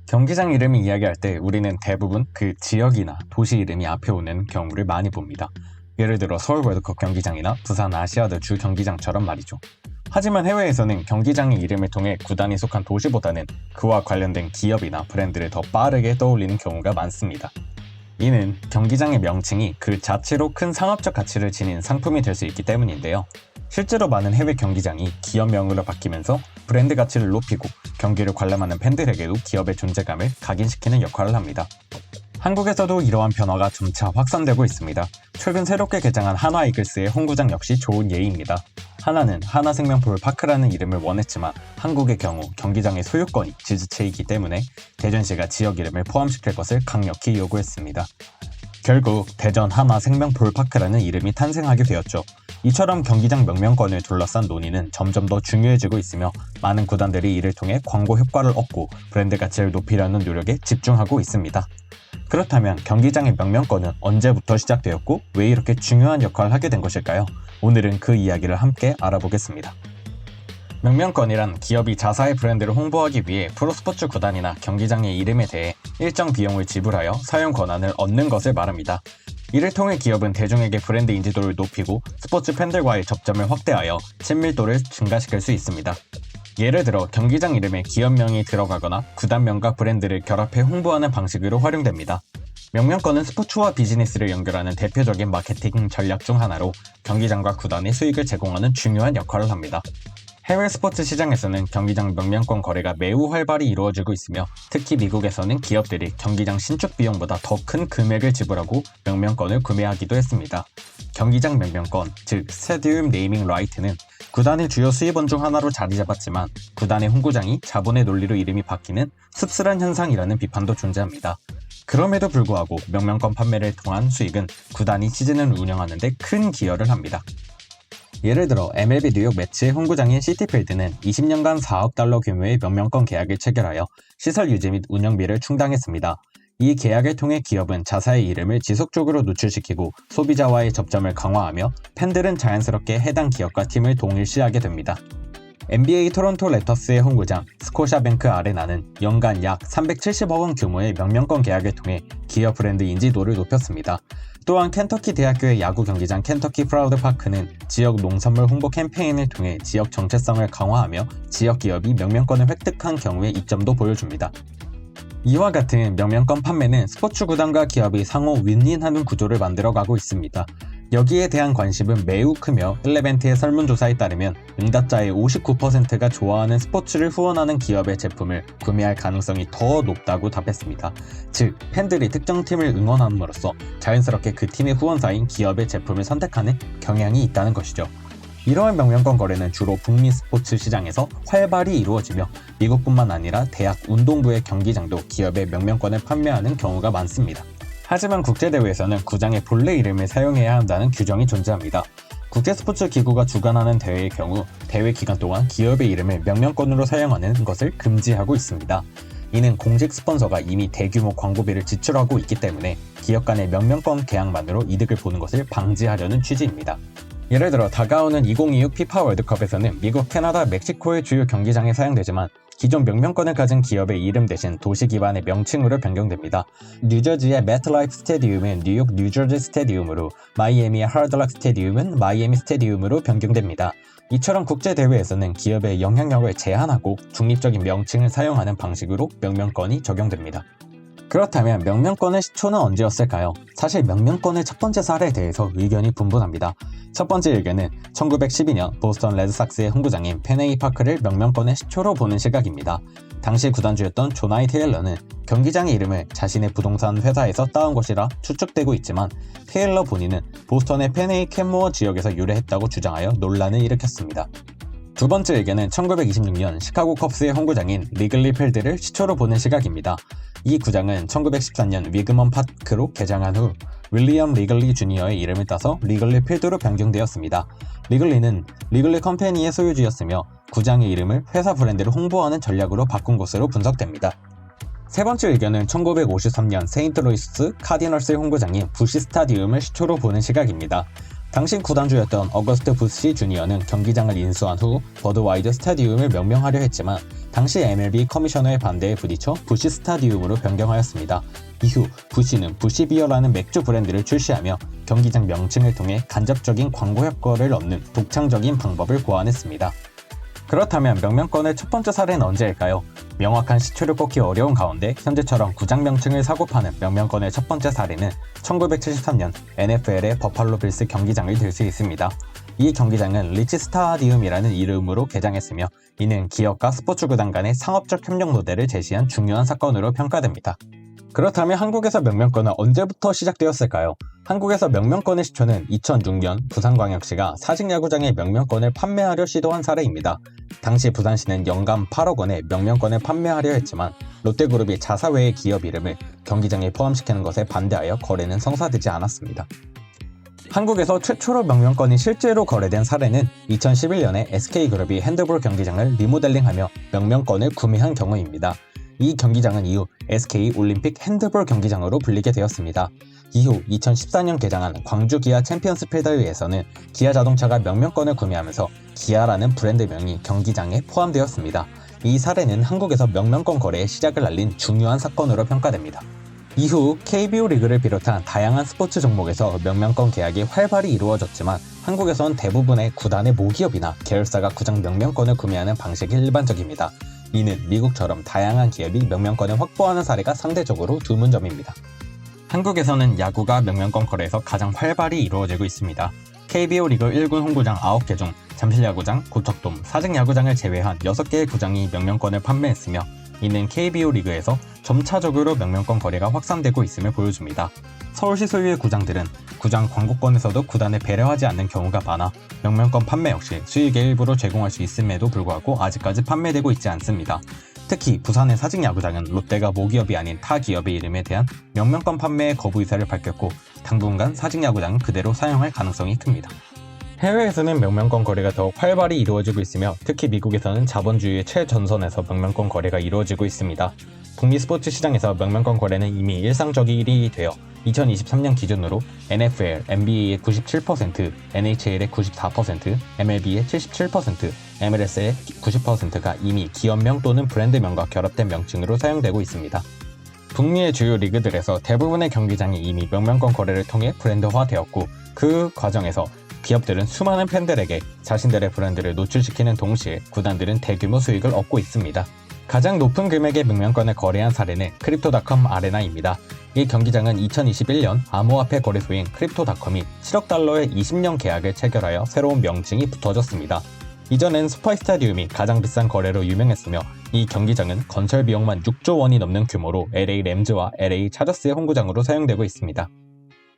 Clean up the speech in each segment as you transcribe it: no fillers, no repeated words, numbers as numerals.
경기장 이름을 이야기할 때 우리는 대부분 그 지역이나 도시 이름이 앞에 오는 경우를 많이 봅니다. 예를 들어 서울 월드컵 경기장이나 부산 아시아드 주 경기장처럼 말이죠. 하지만 해외에서는 경기장의 이름을 통해 구단이 속한 도시보다는 그와 관련된 기업이나 브랜드를 더 빠르게 떠올리는 경우가 많습니다. 이는 경기장의 명칭이 그 자체로 큰 상업적 가치를 지닌 상품이 될 수 있기 때문인데요. 실제로 많은 해외 경기장이 기업명으로 바뀌면서 브랜드 가치를 높이고 경기를 관람하는 팬들에게도 기업의 존재감을 각인시키는 역할을 합니다. 한국에서도 이러한 변화가 점차 확산되고 있습니다. 최근 새롭게 개장한 한화이글스의 홈구장 역시 좋은 예입니다. 하나는 하나생명볼파크라는 이름을 원했지만 한국의 경우 경기장의 소유권이 지주체이기 때문에 대전시가 지역 이름을 포함시킬 것을 강력히 요구했습니다. 결국 대전 하나생명볼파크라는 이름이 탄생하게 되었죠. 이처럼 경기장 명명권을 둘러싼 논의는 점점 더 중요해지고 있으며 많은 구단들이 이를 통해 광고 효과를 얻고 브랜드 가치를 높이려는 노력에 집중하고 있습니다. 그렇다면 경기장의 명명권은 언제부터 시작되었고 왜 이렇게 중요한 역할을 하게 된 것일까요? 오늘은 그 이야기를 함께 알아보겠습니다. 명명권이란 기업이 자사의 브랜드를 홍보하기 위해 프로스포츠 구단이나 경기장의 이름에 대해 일정 비용을 지불하여 사용 권한을 얻는 것을 말합니다. 이를 통해 기업은 대중에게 브랜드 인지도를 높이고 스포츠 팬들과의 접점을 확대하여 친밀도를 증가시킬 수 있습니다. 예를 들어 경기장 이름에 기업명이 들어가거나 구단명과 브랜드를 결합해 홍보하는 방식으로 활용됩니다. 명명권은 스포츠와 비즈니스를 연결하는 대표적인 마케팅 전략 중 하나로 경기장과 구단의 수익을 제공하는 중요한 역할을 합니다. 해외 스포츠 시장에서는 경기장 명명권 거래가 매우 활발히 이루어지고 있으며 특히 미국에서는 기업들이 경기장 신축 비용보다 더 큰 금액을 지불하고 명명권을 구매하기도 했습니다. 경기장 명명권, 즉 스타디움 네이밍 라이트는 구단의 주요 수입원 중 하나로 자리 잡았지만 구단의 홈구장이 자본의 논리로 이름이 바뀌는 씁쓸한 현상이라는 비판도 존재합니다. 그럼에도 불구하고 명명권 판매를 통한 수익은 구단이 시즌을 운영하는 데 큰 기여를 합니다. 예를 들어 MLB 뉴욕 매치의 홈구장인 시티필드는 20년간 4억 달러 규모의 명명권 계약을 체결하여 시설 유지 및 운영비를 충당했습니다. 이 계약을 통해 기업은 자사의 이름을 지속적으로 노출시키고 소비자와의 접점을 강화하며 팬들은 자연스럽게 해당 기업과 팀을 동일시하게 됩니다. NBA 토론토 랩터스의 홈구장 스코샤뱅크 아레나는 연간 약 370억 원 규모의 명명권 계약을 통해 기업 브랜드 인지도를 높였습니다. 또한 켄터키 대학교의 야구 경기장 켄터키 프라우드 파크는 지역 농산물 홍보 캠페인을 통해 지역 정체성을 강화하며 지역 기업이 명명권을 획득한 경우의 이점도 보여줍니다. 이와 같은 명명권 판매는 스포츠 구단과 기업이 상호 윈윈하는 구조를 만들어가고 있습니다. 여기에 대한 관심은 매우 크며 일레벤트의 설문조사에 따르면 응답자의 59%가 좋아하는 스포츠를 후원하는 기업의 제품을 구매할 가능성이 더 높다고 답했습니다. 즉, 팬들이 특정 팀을 응원함으로써 자연스럽게 그 팀의 후원사인 기업의 제품을 선택하는 경향이 있다는 것이죠. 이러한 명명권 거래는 주로 북미 스포츠 시장에서 활발히 이루어지며 미국뿐만 아니라 대학 운동부의 경기장도 기업의 명명권을 판매하는 경우가 많습니다. 하지만 국제대회에서는 구장의 본래 이름을 사용해야 한다는 규정이 존재합니다. 국제스포츠기구가 주관하는 대회의 경우 대회 기간 동안 기업의 이름을 명명권으로 사용하는 것을 금지하고 있습니다. 이는 공식 스폰서가 이미 대규모 광고비를 지출하고 있기 때문에 기업 간의 명명권 계약만으로 이득을 보는 것을 방지하려는 취지입니다. 예를 들어 다가오는 2026 피파 월드컵에서는 미국, 캐나다, 멕시코의 주요 경기장에 사용되지만 기존 명명권을 가진 기업의 이름 대신 도시 기반의 명칭으로 변경됩니다. 뉴저지의 매트라이프 스테디움은 뉴욕 뉴저지 스테디움으로, 마이애미의 하드락 스테디움은 마이애미 스테디움으로 변경됩니다. 이처럼 국제대회에서는 기업의 영향력을 제한하고 중립적인 명칭을 사용하는 방식으로 명명권이 적용됩니다. 그렇다면 명명권의 시초는 언제였을까요? 사실 명명권의 첫 번째 사례에 대해서 의견이 분분합니다. 첫 번째 의견은 1912년 보스턴 레드삭스의 홈구장인 펜웨이 파크를 명명권의 시초로 보는 시각입니다. 당시 구단주였던 존 아이 테일러는 경기장의 이름을 자신의 부동산 회사에서 따온 것이라 추측되고 있지만 테일러 본인은 보스턴의 펜웨이 캔모어 지역에서 유래했다고 주장하여 논란을 일으켰습니다. 두 번째 의견은 1926년 시카고 컵스의 홈구장인 리글리 필드를 시초로 보는 시각입니다. 이 구장은 1914년 위그먼 파크로 개장한 후 윌리엄 리글리 주니어의 이름을 따서 리글리 필드로 변경되었습니다. 리글리는 리글리 컴퍼니의 소유주였으며 구장의 이름을 회사 브랜드를 홍보하는 전략으로 바꾼 것으로 분석됩니다. 세 번째 의견은 1953년 세인트루이스 카디널스의 홈구장인 부시 스타디움을 시초로 보는 시각입니다. 당시 구단주였던 어거스트 부시 주니어는 경기장을 인수한 후 버드와이저 스타디움을 명명하려 했지만 당시 MLB 커미셔너의 반대에 부딪혀 부시 스타디움으로 변경하였습니다. 이후 부시는 부시비어라는 맥주 브랜드를 출시하며 경기장 명칭을 통해 간접적인 광고 효과를 얻는 독창적인 방법을 고안했습니다. 그렇다면 명명권의 첫 번째 사례는 언제일까요? 명확한 시초를 꼽기 어려운 가운데 현재처럼 구장 명칭을 사고 파는 명명권의 첫 번째 사례는 1973년 NFL의 버팔로 빌스 경기장을 들 수 있습니다. 이 경기장은 리치 스타디움이라는 이름으로 개장했으며 이는 기업과 스포츠 구단 간의 상업적 협력 모델을 제시한 중요한 사건으로 평가됩니다. 그렇다면 한국에서 명명권은 언제부터 시작되었을까요? 한국에서 명명권의 시초는 2006년 부산광역시가 사직야구장의 명명권을 판매하려 시도한 사례입니다. 당시 부산시는 연간 8억 원의 명명권을 판매하려 했지만 롯데그룹이 자사외의 기업 이름을 경기장에 포함시키는 것에 반대하여 거래는 성사되지 않았습니다. 한국에서 최초로 명명권이 실제로 거래된 사례는 2011년에 SK그룹이 핸드볼 경기장을 리모델링하며 명명권을 구매한 경우입니다. 이 경기장은 이후 SK 올림픽 핸드볼 경기장으로 불리게 되었습니다. 이후 2014년 개장한 광주 기아 챔피언스필드에서는 기아 자동차가 명명권을 구매하면서 기아라는 브랜드명이 경기장에 포함되었습니다. 이 사례는 한국에서 명명권 거래의 시작을 알린 중요한 사건으로 평가됩니다. 이후 KBO 리그를 비롯한 다양한 스포츠 종목에서 명명권 계약이 활발히 이루어졌지만 한국에선 대부분의 구단의 모기업이나 계열사가 구장 명명권을 구매하는 방식이 일반적입니다. 이는 미국처럼 다양한 기업이 명명권을 확보하는 사례가 상대적으로 드문점입니다. 한국에서는 야구가 명명권 거래에서 가장 활발히 이루어지고 있습니다. KBO 리그 1군 홈구장 9개 중 잠실야구장, 고척돔, 사직야구장을 제외한 6개의 구장이 명명권을 판매했으며 이는 KBO 리그에서 점차적으로 명명권 거래가 확산되고 있음을 보여줍니다. 서울시 소유의 구장들은 구장 광고권에서도 구단을 배려하지 않는 경우가 많아 명명권 판매 역시 수익의 일부로 제공할 수 있음에도 불구하고 아직까지 판매되고 있지 않습니다. 특히 부산의 사직야구장은 롯데가 모기업이 아닌 타 기업의 이름에 대한 명명권 판매의 거부 의사를 밝혔고 당분간 사직야구장은 그대로 사용할 가능성이 큽니다. 해외에서는 명명권 거래가 더욱 활발히 이루어지고 있으며 특히 미국에서는 자본주의의 최전선에서 명명권 거래가 이루어지고 있습니다. 북미 스포츠 시장에서 명명권 거래는 이미 일상적인 일이 되어 2023년 기준으로 NFL, NBA의 97%, NHL의 94%, MLB의 77%, MLS의 90%가 이미 기업명 또는 브랜드명과 결합된 명칭으로 사용되고 있습니다. 북미의 주요 리그들에서 대부분의 경기장이 이미 명명권 거래를 통해 브랜드화되었고 그 과정에서 기업들은 수많은 팬들에게 자신들의 브랜드를 노출시키는 동시에 구단들은 대규모 수익을 얻고 있습니다. 가장 높은 금액의 명명권을 거래한 사례는 크립토닷컴 아레나입니다. 이 경기장은 2021년 암호화폐 거래소인 크립토닷컴이 7억 달러의 20년 계약을 체결하여 새로운 명칭이 붙어졌습니다. 이전엔 스파이 스타디움이 가장 비싼 거래로 유명했으며 이 경기장은 건설 비용만 6조 원이 넘는 규모로 LA 램즈와 LA 차저스의 홈구장으로 사용되고 있습니다.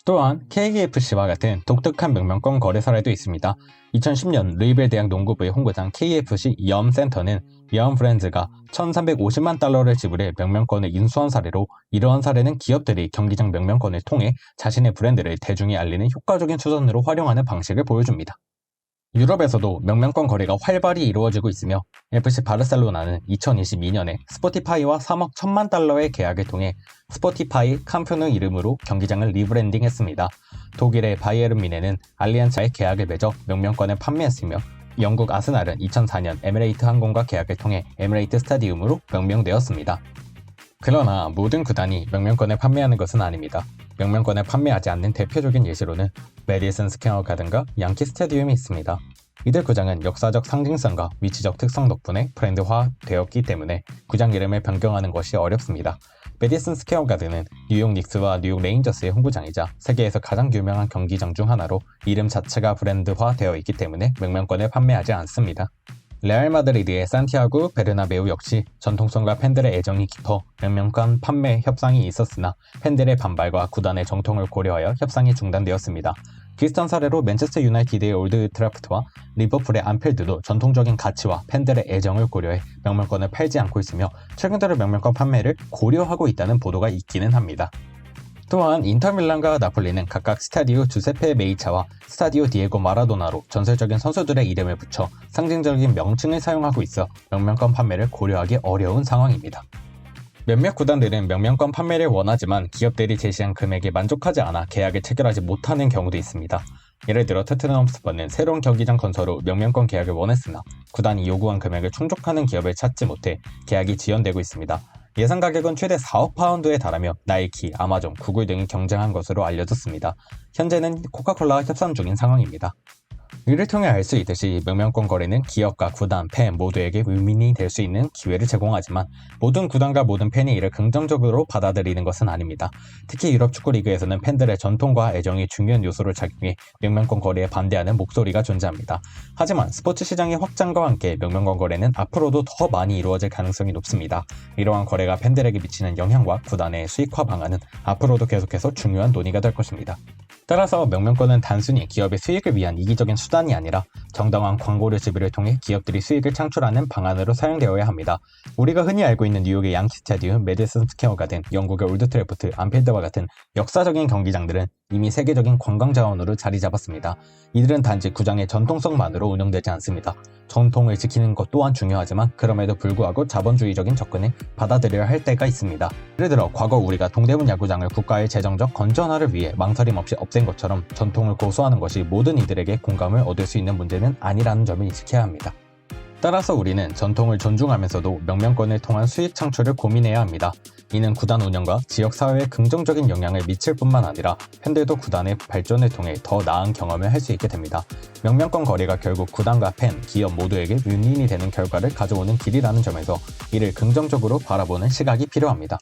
또한 KFC와 같은 독특한 명명권 거래 사례도 있습니다. 2010년 루이빌 대학 농구부의 홈구장 KFC 염센터는 염브랜즈가 1,350만 달러를 지불해 명명권을 인수한 사례로 이러한 사례는 기업들이 경기장 명명권을 통해 자신의 브랜드를 대중에 알리는 효과적인 수단으로 활용하는 방식을 보여줍니다. 유럽에서도 명명권 거래가 활발히 이루어지고 있으며 FC 바르셀로나는 2022년에 스포티파이와 3억 1천만 달러의 계약을 통해 스포티파이 캄프누 이름으로 경기장을 리브랜딩했습니다. 독일의 바이에른 뮌헨은 알리안츠와의 계약을 맺어 명명권을 판매했으며 영국 아스날은 2004년 에미레이트 항공과 계약을 통해 에미레이트 스타디움으로 명명되었습니다. 그러나 모든 구단이 명명권을 판매하는 것은 아닙니다. 명명권을 판매하지 않는 대표적인 예시로는 메디슨 스퀘어 가든과 양키 스타디움이 있습니다. 이들 구장은 역사적 상징성과 위치적 특성 덕분에 브랜드화되었기 때문에 구장 이름을 변경하는 것이 어렵습니다. 메디슨 스퀘어 가든은 뉴욕 닉스와 뉴욕 레인저스의 홈구장이자 세계에서 가장 유명한 경기장 중 하나로 이름 자체가 브랜드화되어 있기 때문에 명명권을 판매하지 않습니다. 레알 마드리드의 산티아고 베르나베우 역시 전통성과 팬들의 애정이 깊어 명명권 판매 협상이 있었으나 팬들의 반발과 구단의 정통을 고려하여 협상이 중단되었습니다. 비슷한 사례로 맨체스터 유나이티드의 올드 트래포드와 리버풀의 안필드도 전통적인 가치와 팬들의 애정을 고려해 명명권을 팔지 않고 있으며 최근 들어 명명권 판매를 고려하고 있다는 보도가 있기는 합니다. 또한 인터밀란과 나폴리는 각각 스타디오 주세페 메이차와 스타디오 디에고 마라도나로 전설적인 선수들의 이름을 붙여 상징적인 명칭을 사용하고 있어 명명권 판매를 고려하기 어려운 상황입니다. 몇몇 구단들은 명명권 판매를 원하지만 기업들이 제시한 금액에 만족하지 않아 계약을 체결하지 못하는 경우도 있습니다. 예를 들어 토트넘 홈스퍼는 새로운 경기장 건설 후 명명권 계약을 원했으나 구단이 요구한 금액을 충족하는 기업을 찾지 못해 계약이 지연되고 있습니다. 예상 가격은 최대 4억 파운드에 달하며 나이키, 아마존, 구글 등이 경쟁한 것으로 알려졌습니다. 현재는 코카콜라와 협상 중인 상황입니다. 이를 통해 알 수 있듯이 명명권 거래는 기업과 구단, 팬 모두에게 윈윈이 될 수 있는 기회를 제공하지만 모든 구단과 모든 팬이 이를 긍정적으로 받아들이는 것은 아닙니다. 특히 유럽 축구 리그에서는 팬들의 전통과 애정이 중요한 요소를 작용해 명명권 거래에 반대하는 목소리가 존재합니다. 하지만 스포츠 시장의 확장과 함께 명명권 거래는 앞으로도 더 많이 이루어질 가능성이 높습니다. 이러한 거래가 팬들에게 미치는 영향과 구단의 수익화 방안은 앞으로도 계속해서 중요한 논의가 될 것입니다. 따라서 명명권은 단순히 기업의 수익을 위한 이기적인 수단이 아니라 정당한 광고료 지불을 통해 기업들이 수익을 창출하는 방안으로 사용되어야 합니다. 우리가 흔히 알고 있는 뉴욕의 양키 스타디움, 메디슨 스퀘어 가든, 영국의 올드 트래포드, 안필드와 같은 역사적인 경기장들은 이미 세계적인 관광 자원으로 자리 잡았습니다. 이들은 단지 구장의 전통성만으로 운영되지 않습니다. 전통을 지키는 것 또한 중요하지만 그럼에도 불구하고 자본주의적인 접근을 받아들여야 할 때가 있습니다. 예를 들어 과거 우리가 동대문 야구장을 국가의 재정적 건전화를 위해 망설임 없이 없앤 것처럼 전통을 고수하는 것이 모든 이들에게 공감을 얻을 수 있는 문제는 아니라는 점을 인식해야 합니다. 따라서 우리는 전통을 존중하면서도 명명권을 통한 수익 창출을 고민해야 합니다. 이는 구단 운영과 지역사회에 긍정적인 영향을 미칠 뿐만 아니라 팬들도 구단의 발전을 통해 더 나은 경험을 할 수 있게 됩니다. 명명권 거래가 결국 구단과 팬, 기업 모두에게 윈윈이 되는 결과를 가져오는 길이라는 점에서 이를 긍정적으로 바라보는 시각이 필요합니다.